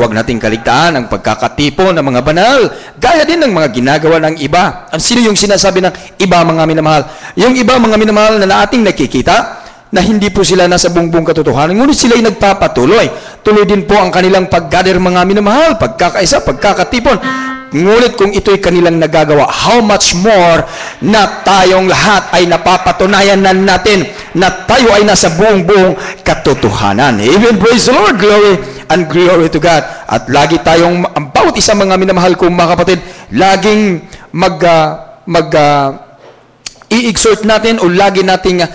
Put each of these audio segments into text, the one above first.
huwag nating kaligtaan ang pagkakatipon ng mga banal, gaya din ng mga ginagawa ng iba. Sino yung sinasabi ng iba, mga minamahal? Yung iba, mga minamahal, na ating nakikita, na hindi po sila nasa buong katotohanan, ngunit sila'y nagpapatuloy. Tuloy din po ang kanilang pag-gather, mga minamahal, pagkakaisa, pagkakatipon. Ngunit kung ito'y kanilang nagagawa, how much more na tayong lahat ay napapatunayan na natin na tayo ay nasa buong katotohanan. Amen. Praise the Lord. Glory and glory to God. At lagi tayong, ang bawat isa, mga minamahal kong mga kapatid, laging i-exhort natin o lagi nating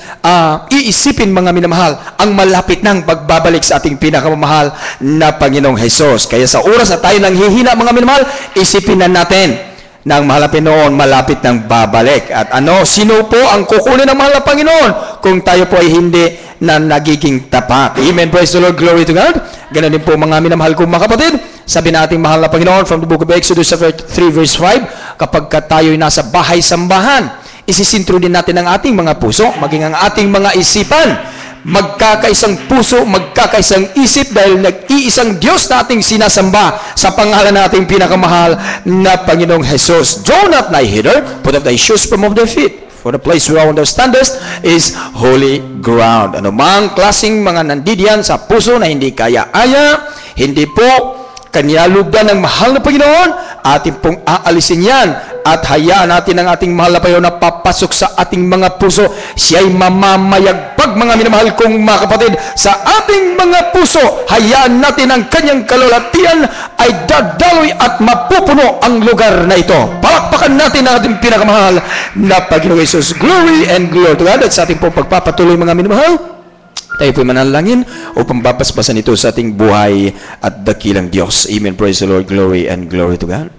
iisipin, mga minamahal, ang malapit ng pagbabalik sa ating pinakamamahal na Panginoong Hesus. Kaya sa oras na tayo nang hihina, mga minamahal, isipin na natin na ang mahal na Panginoon malapit ng babalik. At sino po ang kukunin ng mahal na Panginoon kung tayo po ay hindi na nagiging tapat? Amen. Praise the Lord. Glory to God. Ganun din po, mga minamahal kong mga kapatid, sabi nating mahal na Panginoon from the book of Exodus 3 verse 5, kapag tayo'y nasa bahay-sambahan, isisintro din natin ang ating mga puso, maging ang ating mga isipan, magkakaisang puso, magkakaisang isip, dahil nag-iisang Diyos na ating sinasamba sa pangalan na ating pinakamahal na Panginoong Hesus. Do not lie hither, put off thy shoes from off thy feet, for the place where thou standest is holy ground. Ano mang klaseng mga nandidiyan sa puso na hindi kaya-aya, hindi po kanyalugdan ng mahal na Panginoon, ating pong aalisin yan at hayaan natin ang ating mahal na Panginoon na papasok sa ating mga puso. Siya'y mamamayagpag, mga minamahal kong mga kapatid, sa ating mga puso. Hayaan natin ang kanyang kalulatian ay dadaloy at mapupuno ang lugar na ito. Palakpakan natin ang ating pinakamahal na Panginoong Hesus. Glory and glory to God. At sa ating pong pagpapatuloy, mga minamahal, tayo po'y manalangin upang babasbasan ito sa ating buhay at dakilang Diyos. Amen. Praise the Lord. Glory and glory to God.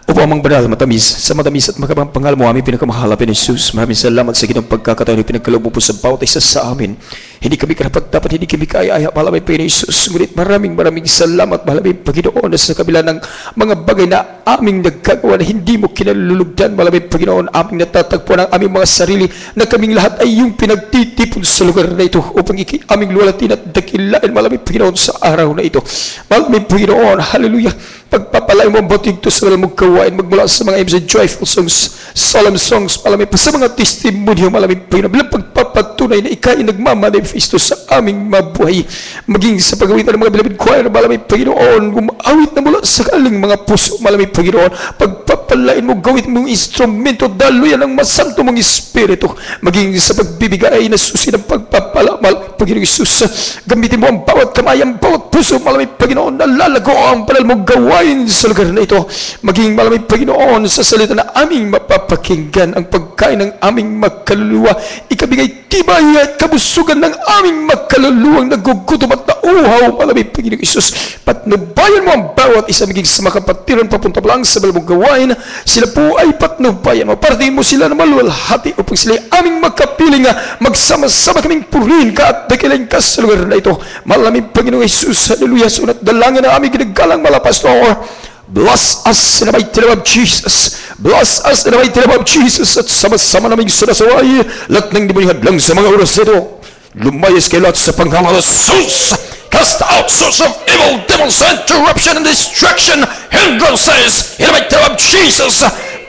Opo, amang banal, matamis, sa matamis at makabang pangal mo, aming pinakamahal na Jesus. Maraming salamat sa ginong pagkakataon na pinagkaloob mo po sa bawat isa sa amin. Hindi kami karapat-dapat, hindi kami kaya-aya, malamay Panginoon Jesus. Ngunit maraming salamat, malamay Panginoon, na sa kabila ng mga bagay na aming nagkagawa na hindi mo kinalulugdan, malamay Panginoon, aming natatagpuan ang aming mga sarili na kaming lahat ay yung pinagtitipon sa lugar na ito upang aming luwalatin at dakilain, malamay Panginoon, sa araw na ito. Malamay Panginoon, hallelujah, pagpapalay mo ang batig to sa mong gawain, magmula sa mga hymns and joyful songs, solemn songs, malamay pa sa mga testimonyo, malamay Panginoon, bilang pagpapatunay na ikay nagmamanifesto sa aming mabuhay, maging sa pagawitan ng mga beloved choir, malamay Panginoon, gumawit na mula sa kaling mga puso, malamay Panginoon, pagpapalain mo, gawit mong instrumento, daluyan ng masanto mong Espiritu, maging sa pagbibigay na susi ng pagpapala, malamay Panginoon Jesus, gamitin mo ang bawat kamay, ang bawat puso, malamay Panginoon, nalalago ang panal mong gawain sa lugar na ito, maging malamay Panginoon, sa salita na aming mapapakinggan, ang pagkain ng aming magkaluluwa, ikabigay tibay at kabusugan ng aming magkaluluwang nagugutom at nauhaw, malamay Panginoon Isus. Patnubayan mo ang bawat isa, maging sa makapatiran papunta pa lang sa malamang gawain, sila po ay patnubayan mo, parating mo sila na maluwalhati upang sila ay aming magkapiling, magsama-sama kaming purihin ka at dakilain ka sa lugar na ito, malamay Panginoon Isus. Hallelujah. Sunat dalangin na aming ginagalang Pastor, bless us in the mighty name of Jesus. Bless us in the mighty name of Jesus. At sama-sama naming sinasaway lahat ng demonyo hadlang sa mga oras ito. Lumayas kay lahat sa pangalan ng Jesus. Cast out source of evil, demons, interruption and destruction, hindrances in the mighty name of Jesus.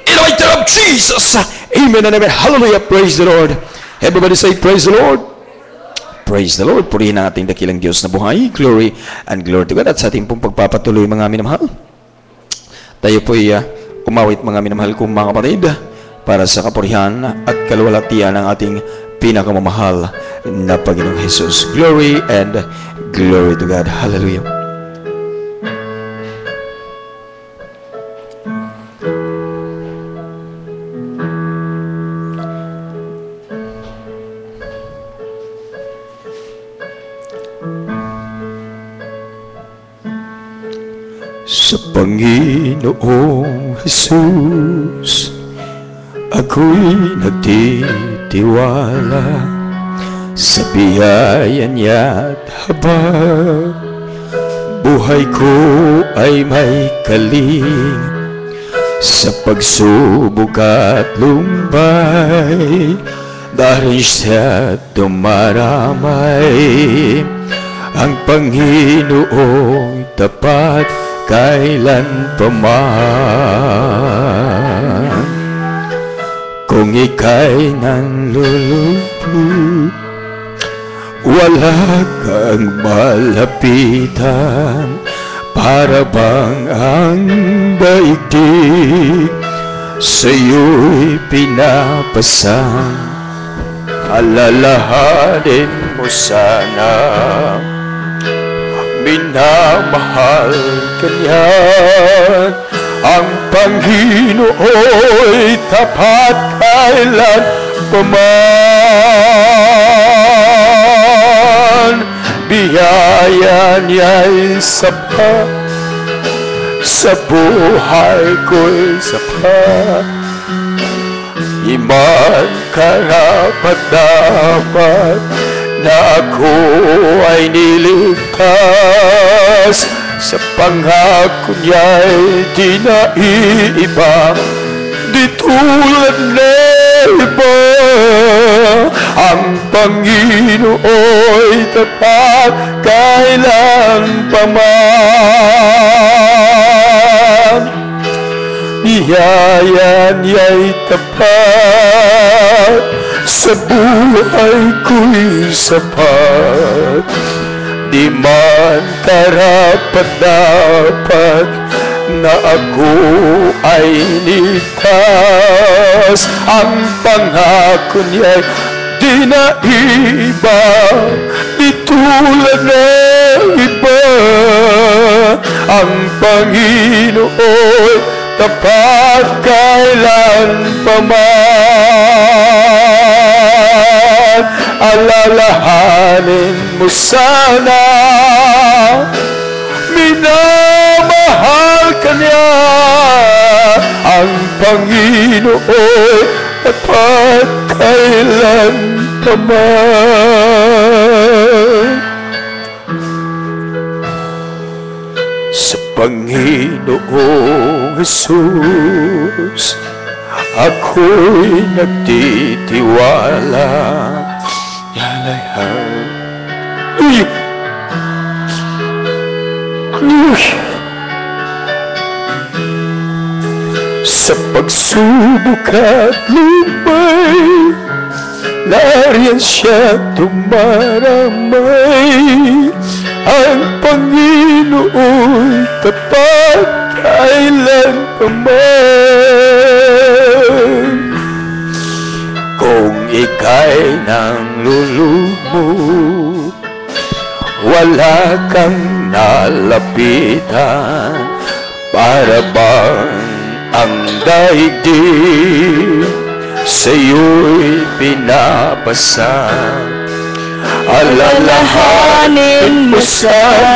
In the mighty name of Jesus. Amen and amen. Hallelujah. Praise the Lord. Everybody say praise the Lord. Praise the Lord. Purihin ang ating dakilang Diyos na buhay. Glory and glory to God. At sa ating pong pagpapatuloy, mga minamahal, tayo po'y umawit, mga minamahal kong mga kapatid, para sa kapurihan at kaluwalhatian ng ating pinakamamahal na Panginoong Jesus. Glory and glory to God. Hallelujah. Sa Panginoong Jesus, ako'y nagtitiwala sa biyaya niya at habang buhay ko ay may kaling sa pagsubok at lumbay, dahil siya dumaramay ang Panginoong tapat kailan pa man. Kung ika'y nanlulupot, wala kang malapitan, para bang ang daigdig sa'yo'y pinapasang. Alalahanin mo sana, minamahal ka niyan, ang Panginoon'y tapat kailan pa man. Biyaya niya'y sapat, sa buhay ko'y sapat. Iman karapat-dapat na ako ay niligtas, sa pangako niya'y di naiiba, di tulad ng iba. Ang Panginoon'y tapat kailan pa man. Biyaya niya'y tapat, sa buhay ko'y sapat. Di man karapat-dapat na ako ay ligtas, ang pangako niya'y di naiba, di tulad ng iba. Ang Panginoon tapat kailan pa man. Alalahanin mo sana, minamahal ka niya, ang Panginoon tapat kailan pa man. Sa Panginoong Jesus ako'y nagtitiwala. Sa pagsubok at lumay, nariyan siya tumaramay. Ang Panginoon tapat kailan pa man. Kung ika'y nanglulumot, wala kang nalapitan, para bang ang daigdig sa'yo'y pinapasang. Alalahanin mo sana,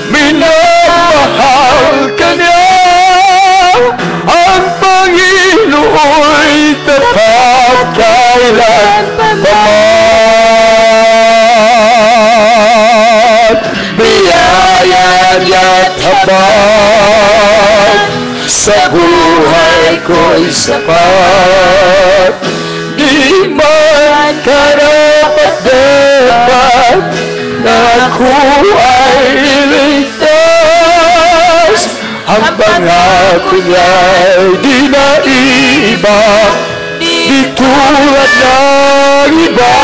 minamahal ka niya, ang Panginoon'y tapat kailan pa man. Biyaya niya't habag, sa buhay ko'y sapat. Di man karapat-dapat na ako ay iligtas, ang pangako niya'y di naiba, di tulad ng iba.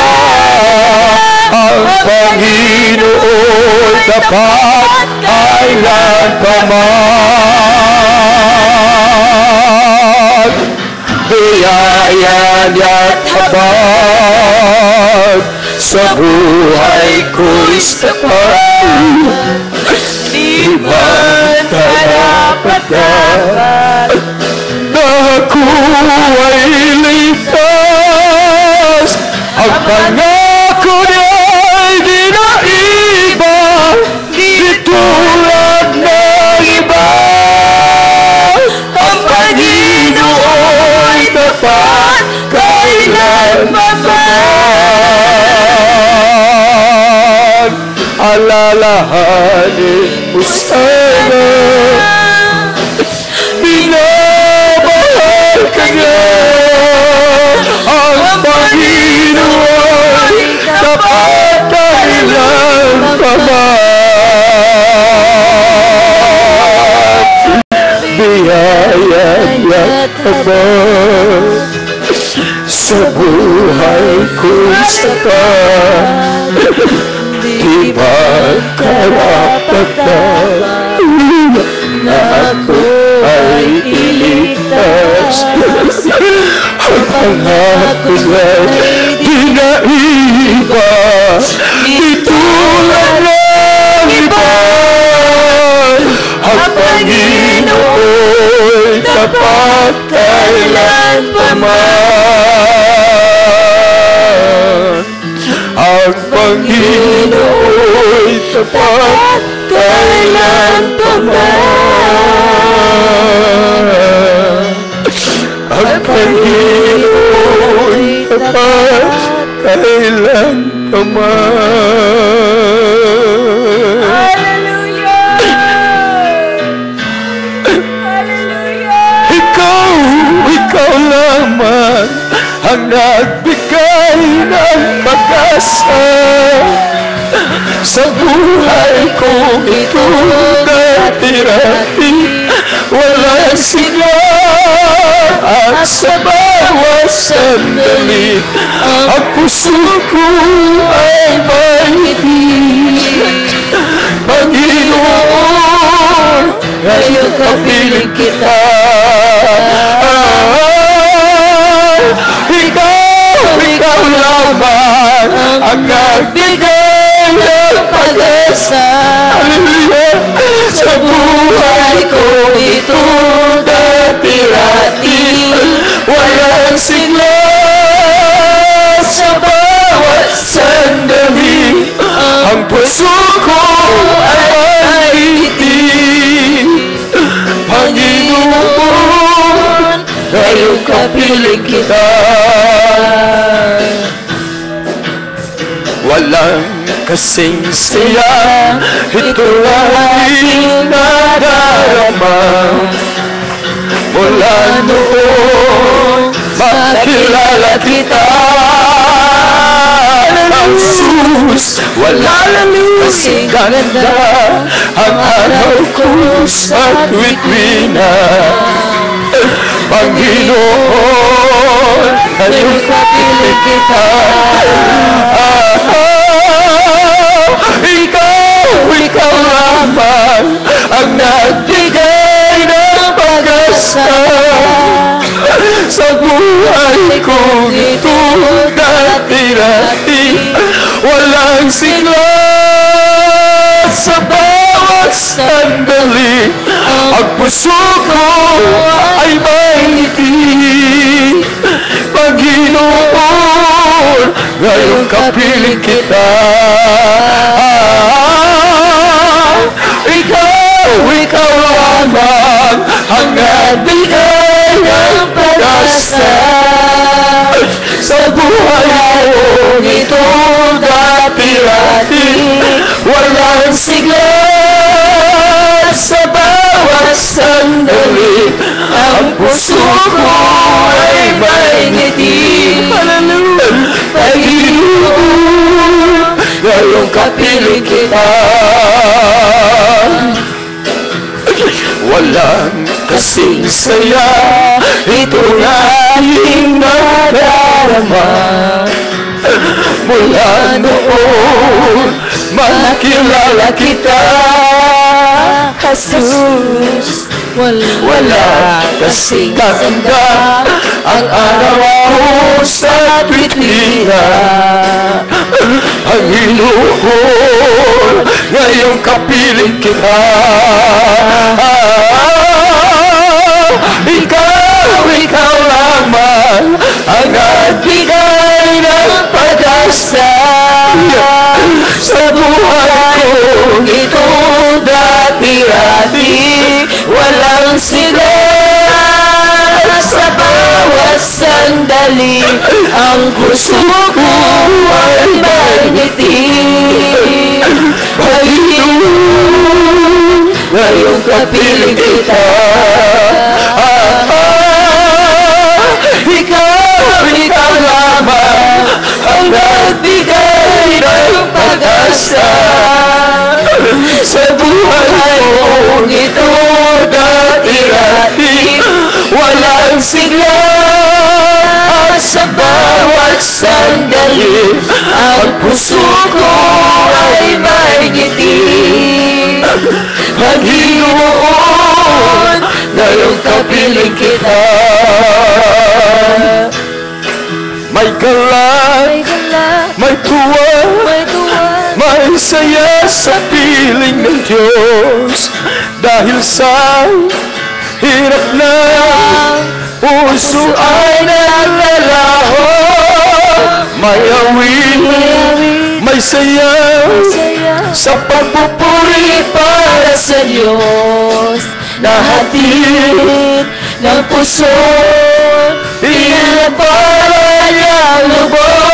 Ang Panginoon tapat kailan pa man. Biyaya niya't habag, sa buhay ko'y sapat. Di man karapat-dapat na ako ay ligtas, ang pangako niya'y di naiba, di tulad ng iba. Ang Panginoon tapat kailan pa man. Alalahanin mo sana, minamahal ka niya, ang Panginoon tapat kailan kailan pa man. Biyaya at habang sa buhay ko sapat, di ba karapat-dapat na ako ay iligtas? Ang pangako ay di naiba, di tulad ng iba. Ang Panginoon tapat kailan pa man. Ang Panginoon tapat kailan pa man. Ang Panginoon tapat kailan pa man. Hallelujah! Hallelujah! Ikaw lamang ang nagbigay ng pag-asa sa buhay kong ito dati-dati. Walang sigla at sa bawat sandali ang puso ko ay may higit. Panginoon, ngayon kapiling kita. Ikaw lamang ang nagbigay ng pag-asa. Hallelujah! Sa buhay ko ito dati-dati. Walang sigla sa bawat sandali. Ang puso ko ay itig. Panginoon, ngayon kapiling kita. Walang kasing saya, ito aking nadarama. Mula noon, makilala kita. Jesus, wala kasing ganda ang araw ko sa tuwid-wina. Panginoon, ngayon kapiling kita. Ikaw lamang ang nagbigay ng pag-asa sa buhay kong ito dati-dati. Walang sigla sa bawat sandali. Ang puso ko ay may ngiti. Panginoon, ngayon kapiling kita. Ikaw lamang ang nagbigay ng pag-asa sa buhay kong ito dati-dati. Walang sigla sa bawat sandali. Ang puso ko ay may ngiti. Panginoon, ngayong kapiling kita. Walang kasing saya, ito na aking nadarama. Mula noon, makilala kita. Jesus, wala kasing ganda ang araw ko sa tuwid-ina. Panginoon, ngayong kapiling kita. Ikaw lamang ang nagbigay ng pag-asa sa buhay kong ito dati-dati. Walang sigla sa bawat sandali. Ang puso ko ay may ngiti. Panginoon, ngayong kapiling kita. Ikaw lamang ang nagbigay ng pag-asa pag-asa sa buhay kong ito dati-dati. Walang sigla at sa bawat sandali ang puso ko ay may ngiti. Panginoon, ngayong kapiling kita. May galak, may tuwa, may saya sa piling ng Diyos. Dahil sa hirap na puso ay nalalaho. May awit, may saya sa pagpupuri para sa Diyos. Nahatid ng puso, pinapala niyang lubos.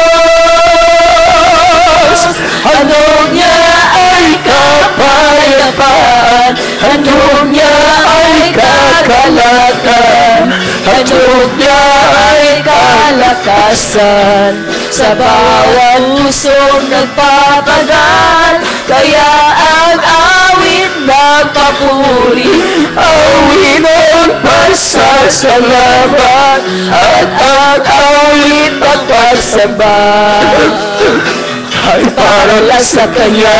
Handog niya ay kapayapaan, handog niya ay kagalakan, handog niya ay kalakasan. Sa bawat pusong nagpapagal, kaya ang awit ng papuri, awit ng pasasalamat, at ang awit ng pagsamba ay para lang sa Kanya.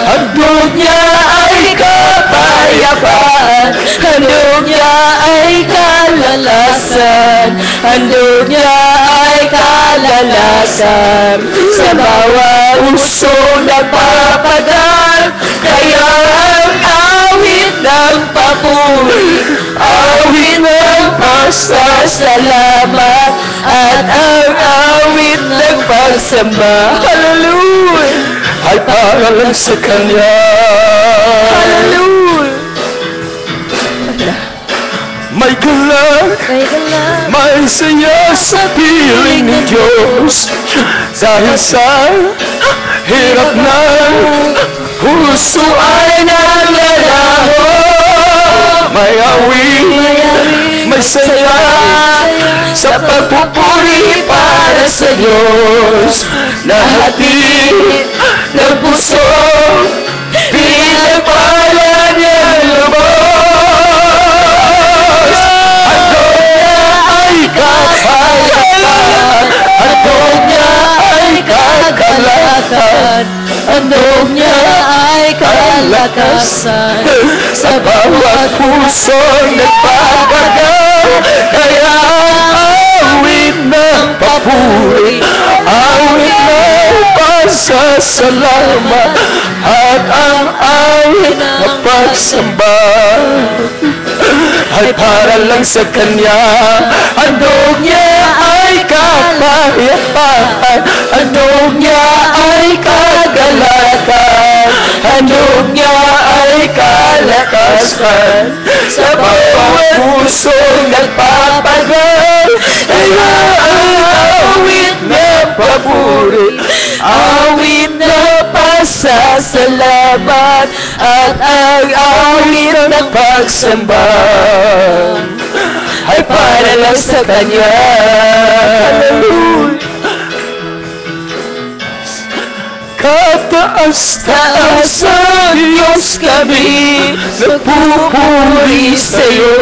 Handog niya ay kapayapaan, handog niya ay kalalasan, handog niya ay kalalasan. Sa bawat pusong nagpapagal, kaya ang awit ng papuri, awit ng pasasalamat, at ang awit ng pagsamba, hallelujah, ay para lang sa Kanya. Hallelujah. May galak, may saya sa piling ng Diyos. Dahil sa hirap na puso ay nalalaho. May awit, may saya sa pagpupuri para sa Diyos. Nahatid ng puso, pinagpala niyang lubos. Handog niya ay kapayapaan, handog niya ay kagalakan, handog niya ay kalakasan. Sa bawat pusong nagpapagal, kaya awit ng papuri, awit ng pasasalamat, at ang awit ng pagsamba ay para lang sa Kanya. Handog niya ay kapayapaan, handog niya ay kagalakan, handog niya ay kalakasan. Sa bawat pusong nagpapagal, kaya ang awit na papuri, awit na pasasalamat, at ang awit ng pagsamba ay para lang sa Kanya. Hallelujah. Kataas-taas sa Diyos kami nagpupuri sa'yo.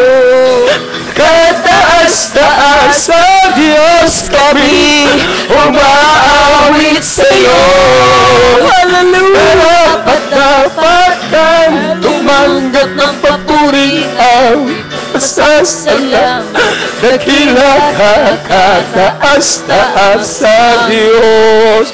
Kataas-taas sa Diyos kami umaawit sa'yo. Hallelujah! Dapat kang tumanggap ng papuri, awit pasasalamat. Dakila ka, kataas-taas sa Diyos.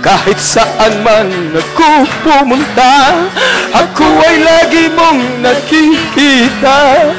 Kahit saan man ako pumunta, ako ay lagi mong nakikita.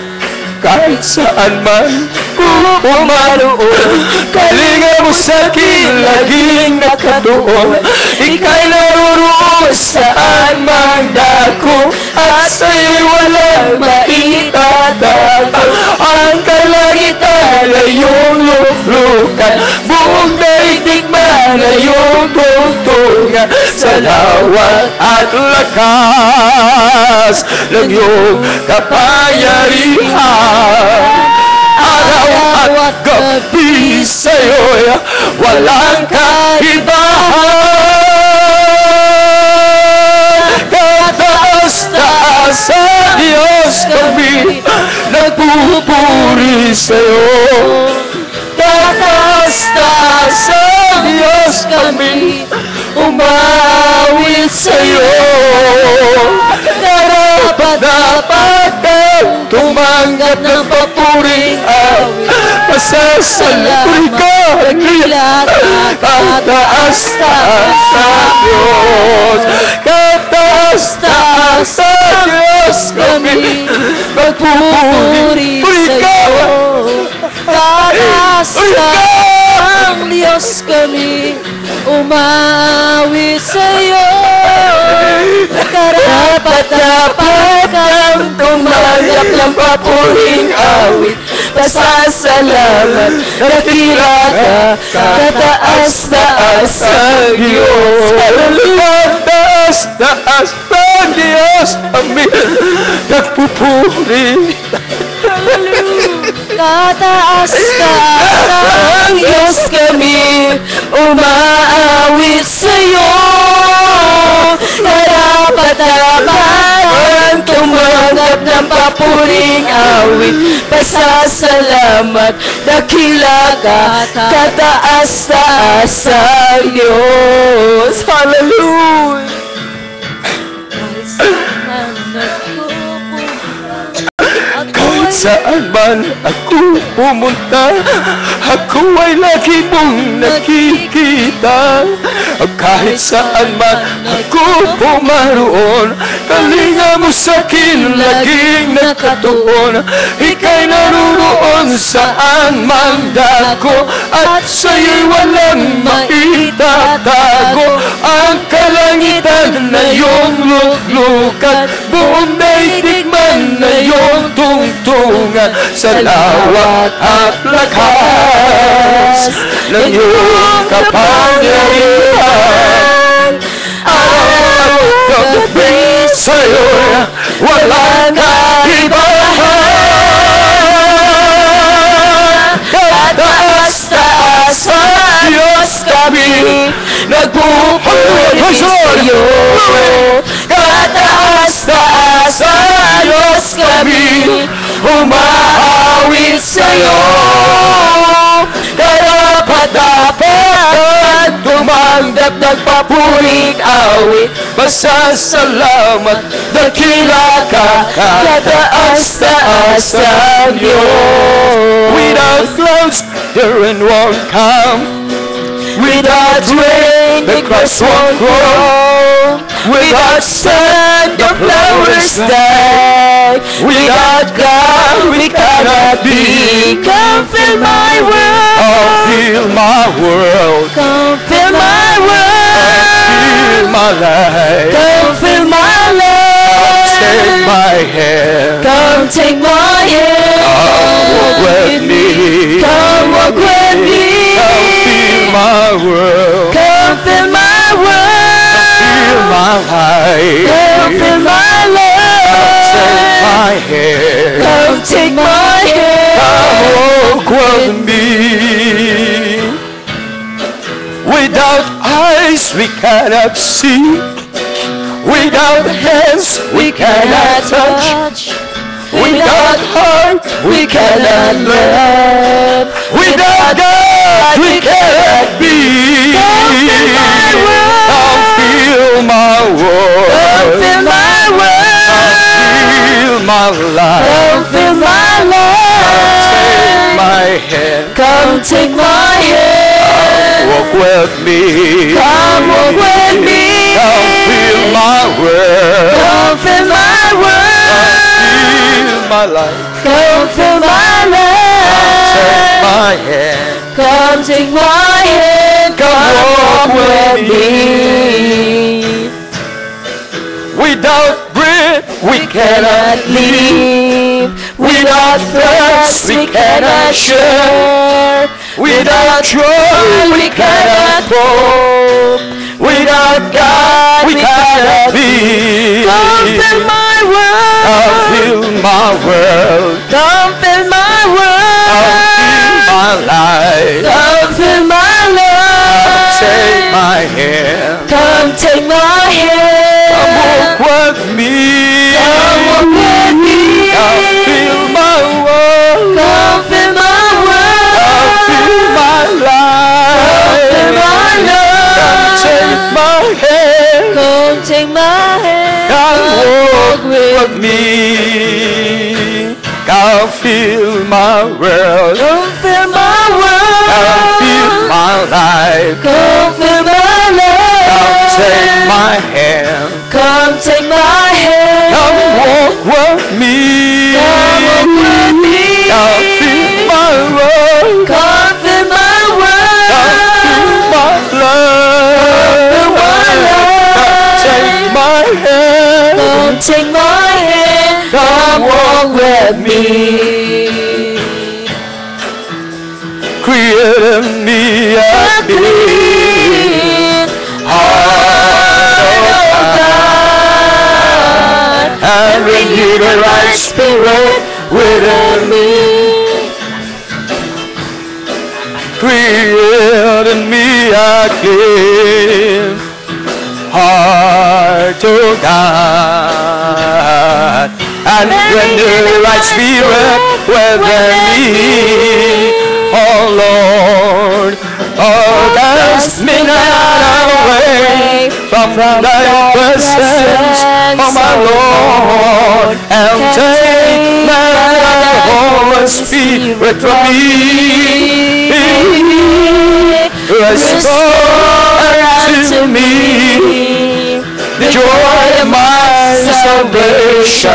Kahit saan man ko pumaroon, kalinga mo sa'kin laging nakatuon. Ika'y naruroon saan man dako, at sa'yo'y walang maitatago. Ang kalangitan ay iyong luklukan, buong daigdig man ay iyong tungtungan. Sa lawak at lakas ng iyong kapangyarihan, araw at gabi sa'yo'y walang kaibahan. Kataas-taas sa Diyos kami nagpupuri sa'yo. Kataas-taas sa Diyos kami umawit sa'yo. Dapat kang tumanggap ng papuring awit. Pasasalamat ka kataas-taas sa Diyos. Kataas-taas sa Diyos kami magpupuri sa'yo. Kataas-taas Diyos kami umawit sa'yo. Karapat-dapat kang tumanggap ng papuring awit. Pasasalamat, dakila ka, kataas-taas sa Diyos. Kataas-taas sa Diyos kami nagpupuri. Kataas-taas ang Diyos kami umaawit sa'yo. Karapat-dapat ang tumanggap ng papuring awit. Pasasalamat, dakila ka, kataas-taas sa Diyos. Hallelujah! Kahit saan man ako pumunta, ako ay lagi mong nakikita. Kahit saan man ako pumaroon, kalinga mo sa'kin laging nakatuon. Ika'y naruroon saan man dako, at sa'yo'y walang maitatago. Ang kalangitan na iyong luklukan, buong daigdig man na iyong tungtungan. Sa lawak at lakas ng iyong kapangyarihan, araw at gabi sa'yo'y walang kaibahan. Kataas-taas sa Diyos kami nagpupuri sa'yo. Kataas-taas sa Diyos kami umawit sa'yo. Karapat-dapat tumanggap ng papuring awit. Pasasalamat, dakila ka, kataas-taas sa Diyos. Without clouds, the rain won't come. Without rain, the grass won't grow. Without sun, the flowers die. Without God, we cannot be. Come fill my world. Oh, fill my world. Come fill my world. Fill my life. Come fill my life. Take my hand. Come take my hand. Come walk with me. Come walk with me. Come fill my world. Come fill my world. Fill my life. Come fill my life. Come take my hand. Come take my hand. Come walk with me. Without eyes we cannot see. Without hands we cannot touch. Without heart we cannot love. Without God we cannot be. Come fill my world. Come fill my world. Come fill my world. Come fill my life. Come fill my life. Come take my hand. Come take my hand. Walk with me. Come walk with me. Come fill my world. Come fill my world. Come fill my life. Come fill my life. Come take my hand. Come take my hand. Come walk with me. Without bread we cannot live. Without thirst we cannot share. Without joy we cannot hope. Without God we cannot be. Come fill my world. Come fill my world. Come fill my world. life. Come fill my life. Take my hand. Come take my hand. Come walk with me. Come walk with me. Come fill my world. Come fill my world. Come fill my life. Fill my life. Come take my hand. Come take my hand. Come walk with me. me. Come fill my world. Come fill my world. Come fill my life. Come fill my life. Come take my hand. Come take my hand. Come walk with me. Come walk with me. Come fill my world. Come fill my world. Come fill my life. Fill my life. Come take my hand. Come take my hand. Come walk with me. Create in me a clean heart, oh God, and renew the right spirit within me. Create in me a clean heart, oh God, and renew the right spirit within me. Oh Lord, oh cast me not away from thy presence, oh my Lord, and take my Holy Spirit from me. Restore unto me the joy of my salvation,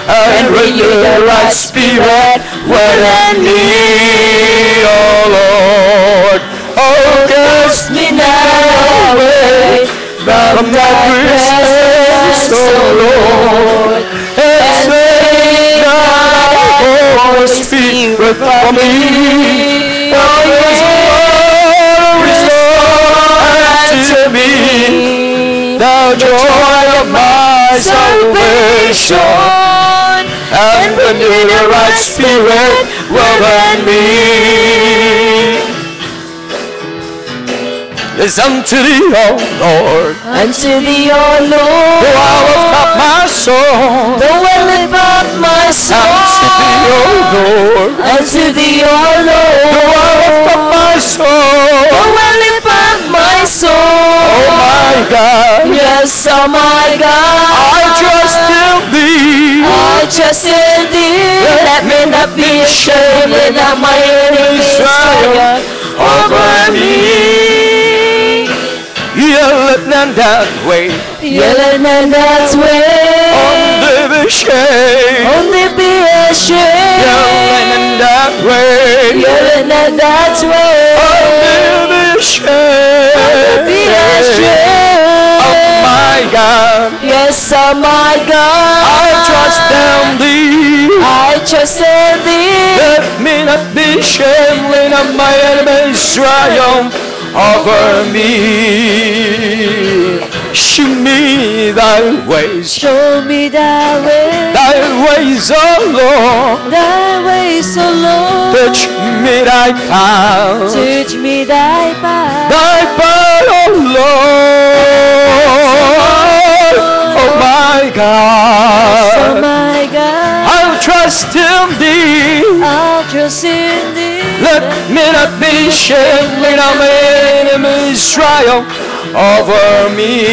and renew the right spirit within me, oh Lord. Oh, cast me not away from thy presence, oh Lord, and take not Holy Spirit from me. Oh, restore unto me the joy of my salvation, and renew the right spirit within me. Yes, unto thee, O Lord, Unto thee, O Lord, though I lift up my soul, though I lift up my soul, unto thee, O Lord, unto thee, O Lord, though I lift up my soul, though I lift up my soul, oh my God, yes, oh my God, I trust in thee. I trust in thee. Let me not be ashamed when my enemies triumph over me. Yelling and that way, Yelling and that way, only be ashamed. only be ashamed. Yelling and that way, Yelling and that way, only be ashamed. be ashamed. Oh my God, Yes, oh my God, I trust in thee. I trust in thee. Let me not be ashamed when my enemies triumph over me. Show me thy ways, Show me thy way, oh Lord. thy ways, O Lord. Teach me thy path, Teach me thy path. oh Lord. Oh my Oh God, my God, I'll trust in thee. I'll trust in thee. Let me not be ashamed when my enemies triumph over me.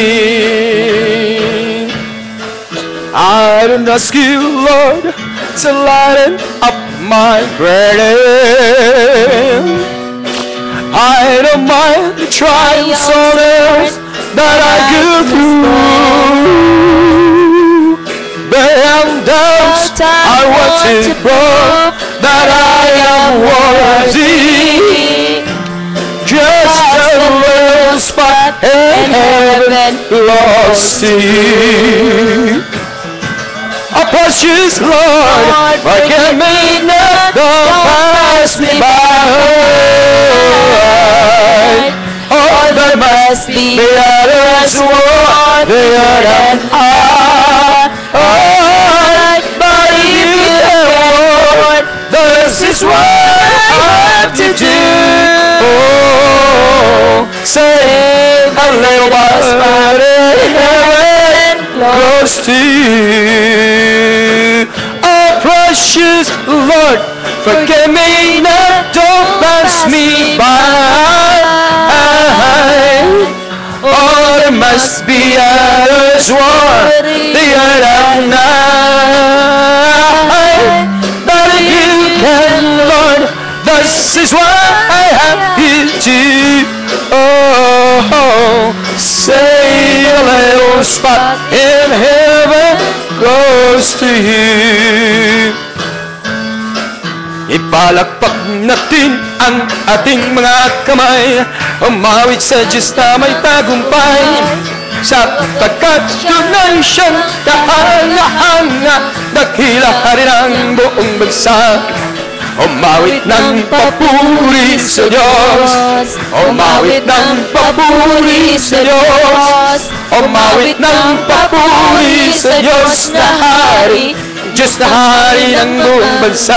I don't ask you, Lord, to lighten up my burden. I don't mind the trials on earth that I go through. But I'm doubts I want to prove that I am worthy. Just a little spot in heaven lost to you. Oh, precious Lord, forgive me not, don't pass me by. Oh, there must be others worthier than I. Oh, but if you Lord, this is what I do. Oh, save a little while in heaven close to you. Oh, precious Lord, forgive me now, don't pass me by. Oh, there must be others worthy of night. But you can, Lord, this is why I have you to. Oh, save a little spot in heaven close to you. Ipalakpak natin ang ating mga kamay, umawit sa Diyos na may tagumpay, sapagkat yun ay siyang kahanga-hanga, dakila rin ang buong bansa. Umawit ng papuri sa Diyos, umawit ng papuri sa Diyos, umawit ng papuri sa Diyos na Hari, Diyos na Hari ng buong bansa.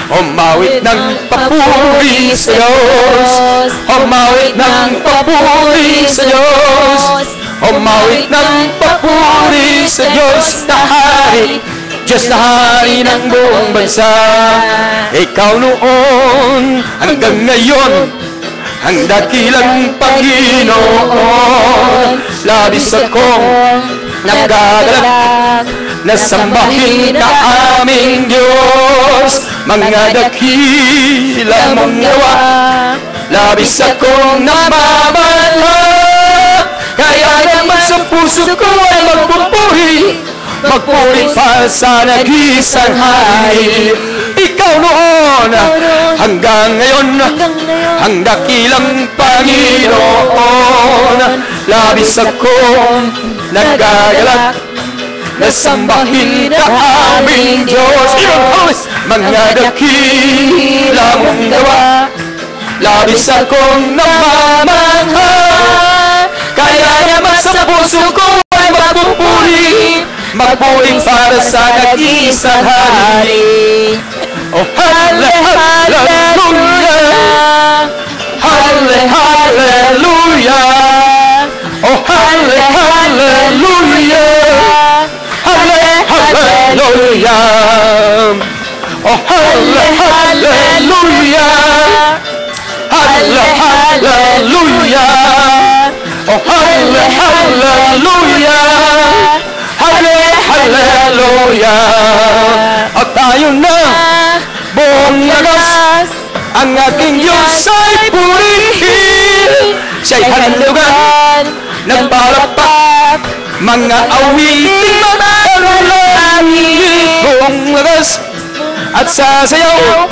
Umawit ng papuri sa Diyos, umawit ng papuri sa Diyos, umawit ng papuri sa Diyos na Hari, Diyos na Hari ng buong bansa. Ikaw noon hanggang ngayon, ang dakilang Panginoon, labis akong nagagalak na sambahin na aming Diyos. Mga dakila mong gawa, labis akong namamala, kaya naman sa puso ko ay magpupuri, magpuri pa sa nag-isang Hari. Ikaw noon hanggang ngayon, ang dakilang Panginoon, labis akong nagagalak na sambahin na aming Diyos. Mga dakila mong gawa, labis akong namamahal, kaya naman sa puso ko ay magpupuri, magpuri para sa nag-isang Hari. Oh, hallelujah, hallelujah, oh, hallelujah, hallelujah, oh, hallelujah, hallelujah, oh, hallelujah, hallelujah. At tayo na buong lagas, ang aking Diyos ay purihin, siya'y handugan ng palakpak, mga awiting matalangin. Buong lagas at sasayaw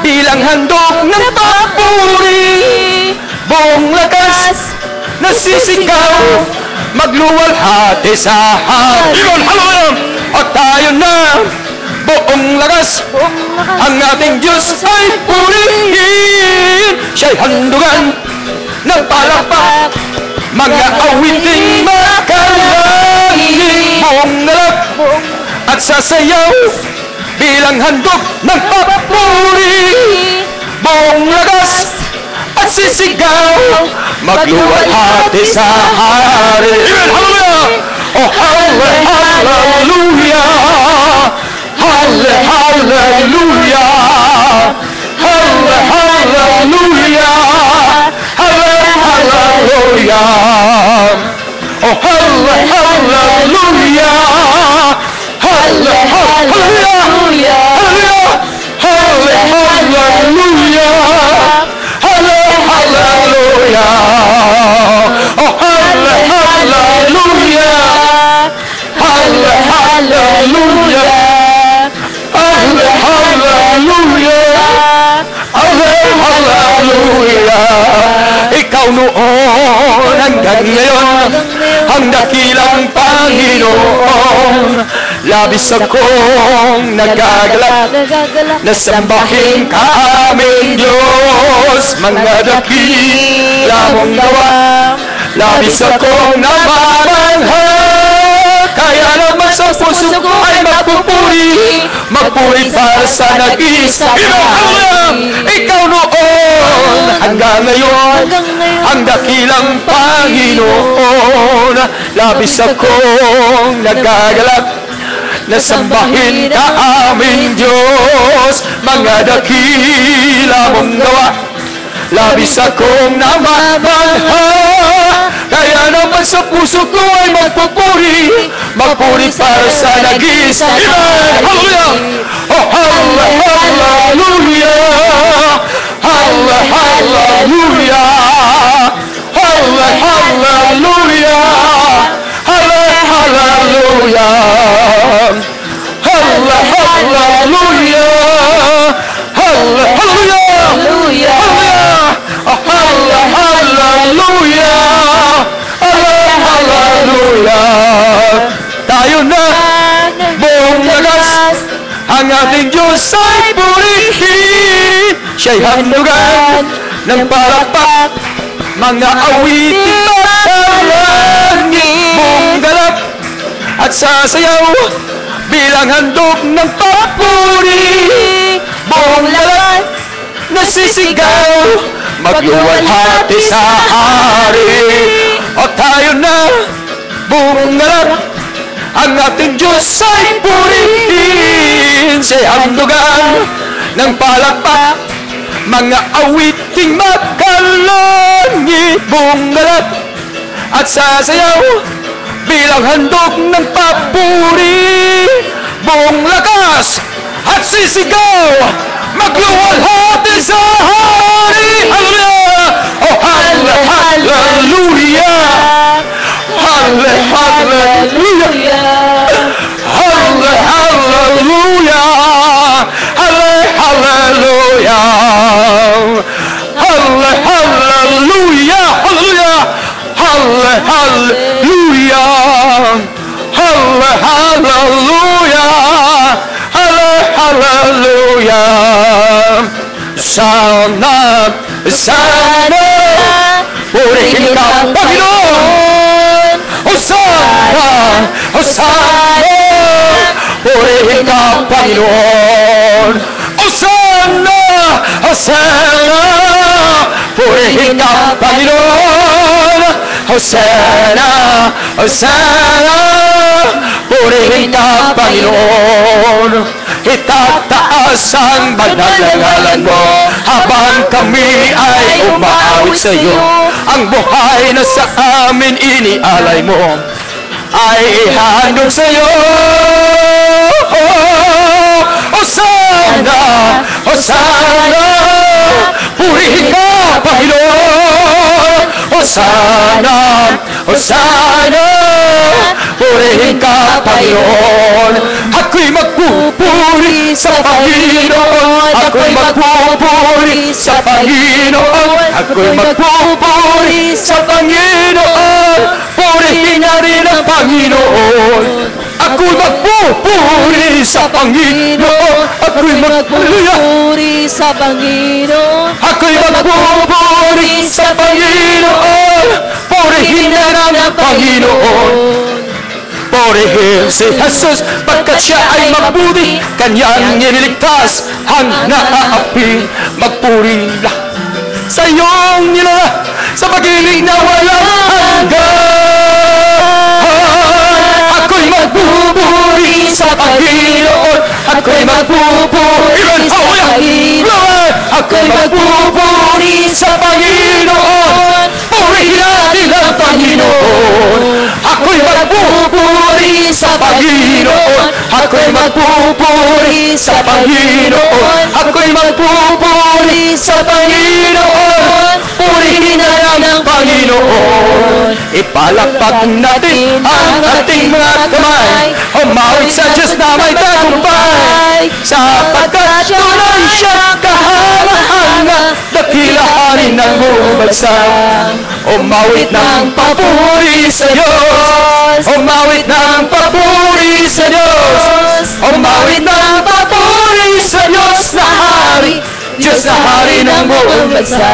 bilang handog ng papuri, buong lagas nasisigaw, magluwalhati sa Hallelujah. At tayo na buong lakas, ang ating Diyos ay purihin, siya'y handugan ng palakpak, mga awiting makalangin. Buong lakas at sasayaw bilang handog ng papuri, buong lakas at sisigaw, magluwalhati sa Hari. Oh, hallelujah, hallelujah, hallelujah, hallelujah, oh, hallelujah, hallelujah, hallelujah, hallelujah, oh, hallelujah, hallelujah, hallelujah. Ikaw noon hanggang ngayon, ang dakilang Panginoon, labis akong nagagalak na sambahin ka aming Diyos. Mga dakila mong gawa, labis akong namamanghal, kaya naman sa puso ko ay magpupuri, magpuri para sa nag-isang Hari. Ikaw noon hanggang ngayon, ang dakilang Panginoon. Labis akong nagagalak na sambahin ka aming Diyos, mga dakila mong gawa. Labis akong namamangha, kaya naman sa puso ko ay magpupuri, magpuri para sa nagis. Amen! Hallelujah! Oh, hallelujah! Hallelujah! Hallelujah! Hallelujah! Hallelujah! Hallelujah! Hallelujah! Tayo na buong lakas, ang ating Diyos ay purihin. Siya'y handugan ng palakpak, mga awitin matalangin, buong galak at sasayaw bilang handog ng papuri. Buong lahat nasisigaw, magluwalhati sa hari. O tayo na buong galak, ang ating Diyos ay purihin. Siya'y handugan ng palakpak, mga awiting makalangit, buong galak at sasayaw bilang handog ng papuri. Buong lakas at sisigaw, magluwalhati sa hari. Hallelujah! Oh, hallelujah! Hallelujah! Hallelujah! Hallelujah! Hallelujah! Hallelujah! Hallelujah! Hallelujah! Hallelujah! Sana, sana, purihin ka, Panginoon! Hosanna, Hosanna, purihin ka, Panginoon! Hosanna, Hosanna, purihin ka, Panginoon! Hosanna, Hosanna, purihin ka, Panginoon! Itataas ang banal na ngalan mo habang kami ay umaawit sa iyo. Ang buhay na sa amin inialay mo ay ihandog sa iyo. Hosanna, Hosanna, purihin ka, Panginoon! Hosanna, Hosanna, purihin ka, Panginoon! Ako'y magpupuri sa Panginoon! Ako'y magpupuri sa Panginoon! Ako'y magpupuri sa Panginoon! Purihin na rin ang Panginoon! Ako'y magpupuri sa Panginoon! Ako'y magpupuri sa Panginoon! Ako'y magpupuri sa Panginoon! Purihin na rin ang Panginoon! Purihin si Jesus pagkat siya ay mabuti, kanyang iniligtas ang naaapi. Magpuri sa iyong nila sa pag-ibig na walang hanggan. Ako'y magpupuri sa Panginoon. Ako'y magpupuri sa Panginoon. Ako'y magpupuri sa Panginoon. Purihin natin ang Panginoon. Ako'y magpupuri sa Panginoon. Ako'y magpupuri sa Panginoon. Ako'y magpupuri sa Panginoon. Purihin na lang ng Panginoon. Ipalakpak natin ang ating mga kamay. Umawit sa Diyos na may tagumpay. Sapagkat tunay siya kahanga-hanga, dakilahanin ng buong bansa. Umawit ng papuri sa Diyos. Umawit ng papuri sa Diyos. Umawit ng papuri sa Diyos na hari. Diyos na hari ng buong bansa.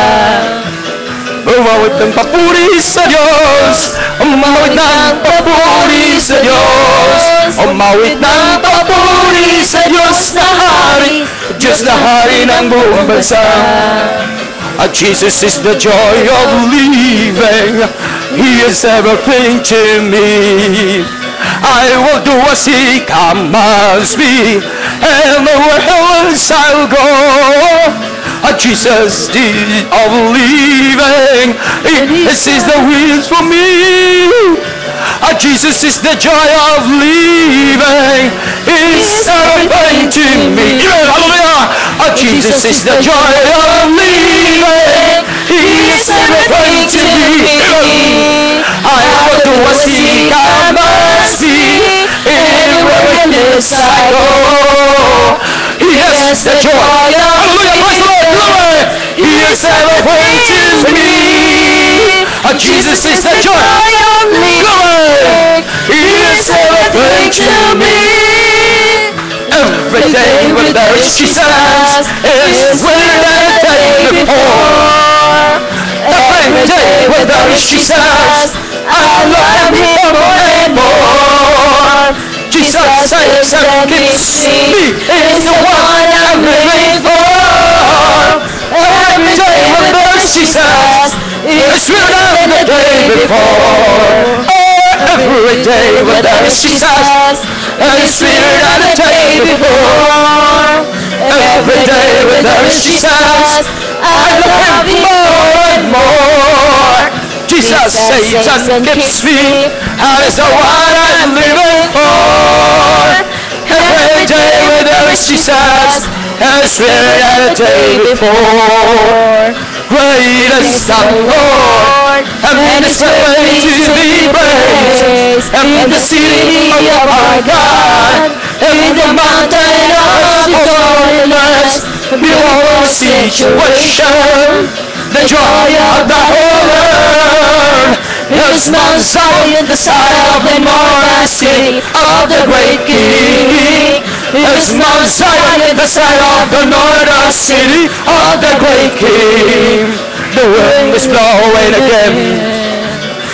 Umawit ng papuri sa Diyos. Umawit ng papuri sa Diyos. Umawit ng papuri sa Diyos na hari. Diyos na hari ng buong bansa. Jesus is the joy of living. He is everything to me. I will do as He commands me, and where else I'll go. Jesus is of living. This is the will for me. Jesus is the joy of living. He's everything to me. Hallelujah. Jesus is the joy of living. He's everything to me. I will do as He commands me, anywhere I go. He is the joy. Hallelujah. Praise the Lord. Glory. He is everything to me. Jesus is the joy of living. He is everything to me. Every day when there is Jesus is where the day before. Every day when there is Jesus, I love Him more and more. Jesus saves and keeps me, is the one I'm living for. Every day when there is Jesus, it's sweeter than the day before. Every day when there is Jesus, it's sweeter than the day before. Every day when there is Jesus, I love Him more and more. Jesus saves and keeps me, and is the one I'm living for. Every day when there is Jesus, it's sweeter than the day before. Great is the Lord, and His way to be praised, and the city of our God, in the mountain of His holiness, below the situation, the joy of the whole earth. Is Mount Zion, the side of the immortal city of the great King. Is Mount Zion, the side of the northern city of the great King. The wind is blowing again.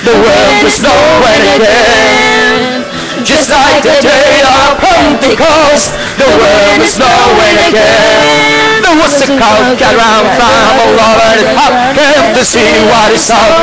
The wind is blowing again. Just like the day of Pentecost, the wind is blowing again. There was a crowd gathered round from all over the top, came to see what is up.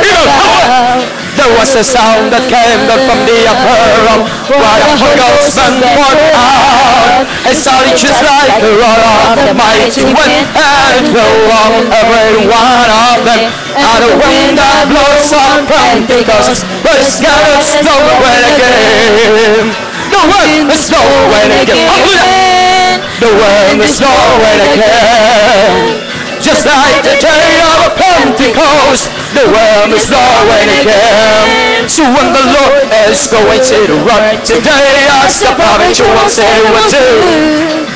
There was a sound that came from the upper room, where the Holy Ghost man poured out. It sounded just like the roar of the mighty wind, and it blew on every one of them. And the wind that blows on Pentecost was gathered snowing again. The wind is snowing again. The wind is snowing again. Just like the day of Pentecost, the wind is blowing again. So when the Lord is going to run today, as the prophet Joel said he would do,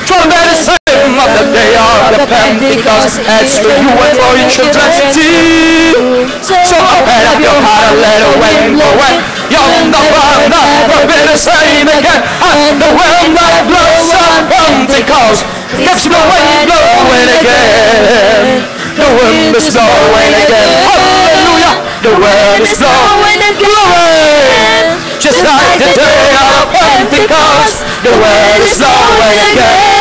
trumpet is same of the day of the Pentecost, as for you and for your children too. So open up your heart and let the wind blow away. Young the world never be the same again. And the wind that blows on Pentecost keeps blowing, blowing again. The wind is blowing again. Hallelujah. The wind is blowing again. Just like the day of Pentecost, the wind is blowing again.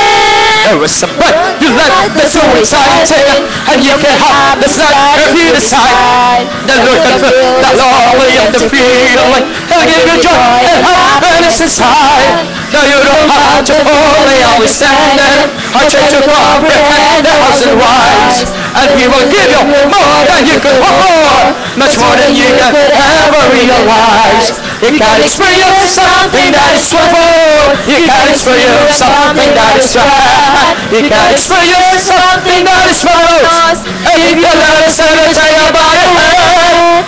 There is a breath you let that's so exciting, and you can have this light if you decide. The Lord can fill that lonely of the feeling, He'll give you joy and happiness inside. Now you don't have to only understand it, or try to comprehend the thousand wise, and He will give you more than you could hope for, much more than you can ever realize. You can experience something that is wonderful. You can experience something that is right. You can experience something that is marvelous. And if you let us ever tell you about it,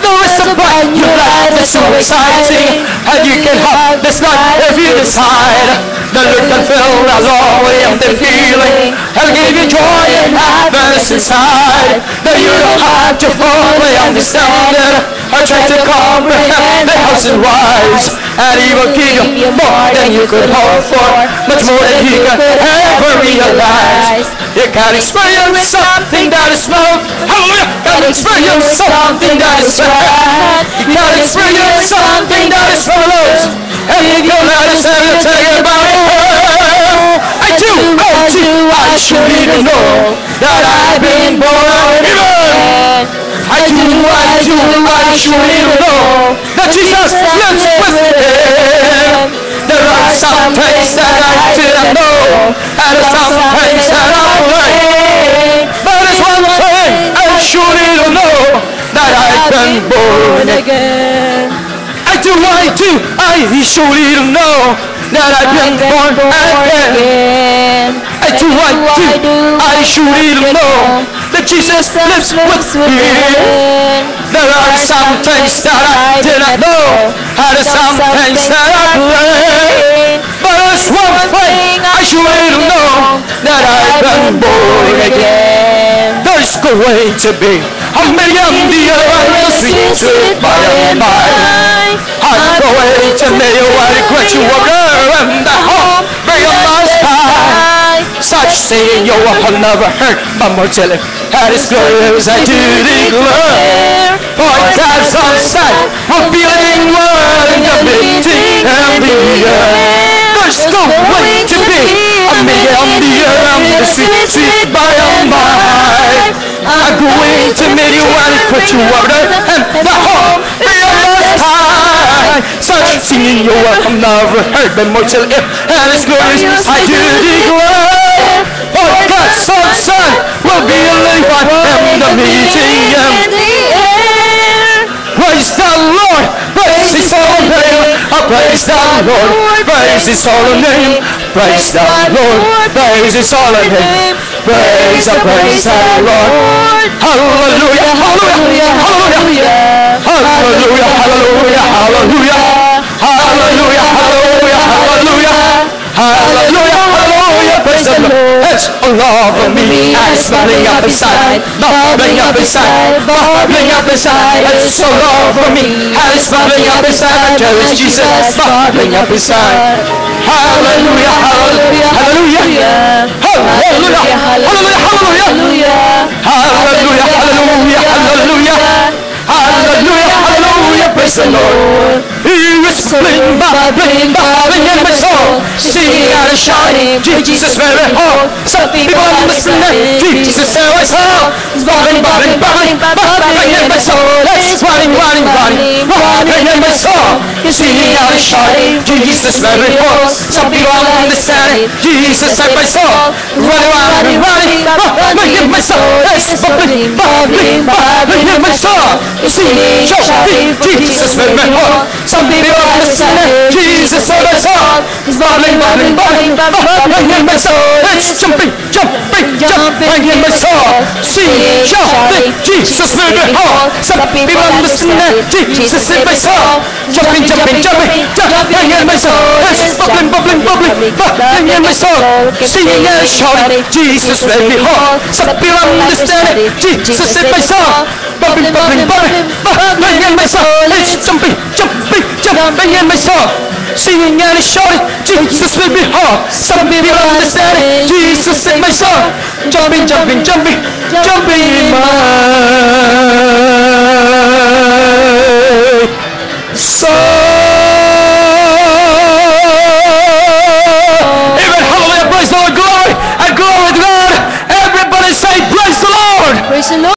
there is a bright new light that's so exciting, and you can have this light if you decide. The Lord can fill the lonely and the feeling, and give you joy and happiness inside. That you don't have to fully understand it, or try to comprehend the thousand wise. And He will give you more than you could hope for, much more than you can ever realize. You can experience something that is love. Hallelujah. You can experience something that is right. You can experience something that is marvelous. And if you let us ever tell you about it, I should even know that I've been born again. I surely know that Jesus lives within. There are some things that I didn't know, and some things that I learned. But there's one thing I surely don't know, that I've been born again. I surely don't know that I've been born again. I surely don't know that Jesus lives within. There are some things that I didn't know, and some things that I learned. But there's one thing I surely don't know, that I've been born again. There's going to be a million dear and the sweet by and by. I'm going to make you a great you are and the home where you must hide. Such saying you have never heard, but more tell it. That is glorious, I do declare. For God's on sight, revealing word in the meeting and the air. There's going to be a million dear and the sweet by and by. I'm going to make you a great you are and the home where you must hide. Such singing you have never heard, but more tell it. That is glorious, I do declare. For God's son will be a living one in the meeting and the air. Praise the Lord, praise His holy name. Praise the Lord, praise His holy name. Praise the Lord, praise His holy name. Praise the Lord. Hallelujah, hallelujah, hallelujah, hallelujah, hallelujah, hallelujah, hallelujah, hallelujah, hallelujah. Hallelujah, hallelujah, praise the Lord. It's all over me. It's bubbling up inside, bubbling up inside, bubbling up inside. It's all over me. It's bubbling up inside. There is Jesus bubbling up inside. Hallelujah, hallelujah, hallelujah, hallelujah, hallelujah, hallelujah, hallelujah, hallelujah, hallelujah. Hallelujah, hallelujah, praise the Lord. He is bubbling, bubbling, bubbling in my soul. Singing out and shouting, Jesus very home. Some people are listening, Jesus very home. It's bubbling, bubbling, bubbling, bubbling in my soul. It's running, running, running, running in my soul. Singing out and shouting, Jesus very home. Some people are listening, Jesus in my soul. Running, running, running, bubbling in my soul. It's bubbling, bubbling, bubbling in my soul. Singing, shouting, Jesus with me home. Some people are listening, Jesus on my soul. It's bubbling, bubbling, bubbling, bubbling in my soul. It's jumping, jumping, jumping in my soul. Singing, shouting, Jesus with me home. Some people are listening, Jesus in my soul. Jumping, jumping, jumping, jumping in my soul. It's bubbling, bubbling, bubbling, bubbling in my soul. Singing and shouting, Jesus with me home. Some people are listening, Jesus in my soul. Bubbling, bubbling, bubbling, bubbling in my soul. It's jumping, jumping, jumping in my soul. Singing and shouting, Jesus will be home. Some people understand Jesus in my soul. Jumping, jumping, jumping, jumping in my soul. Amen, hallelujah, praise the Lord, glory and glory to God. Everybody say praise the Lord. Praise the Lord.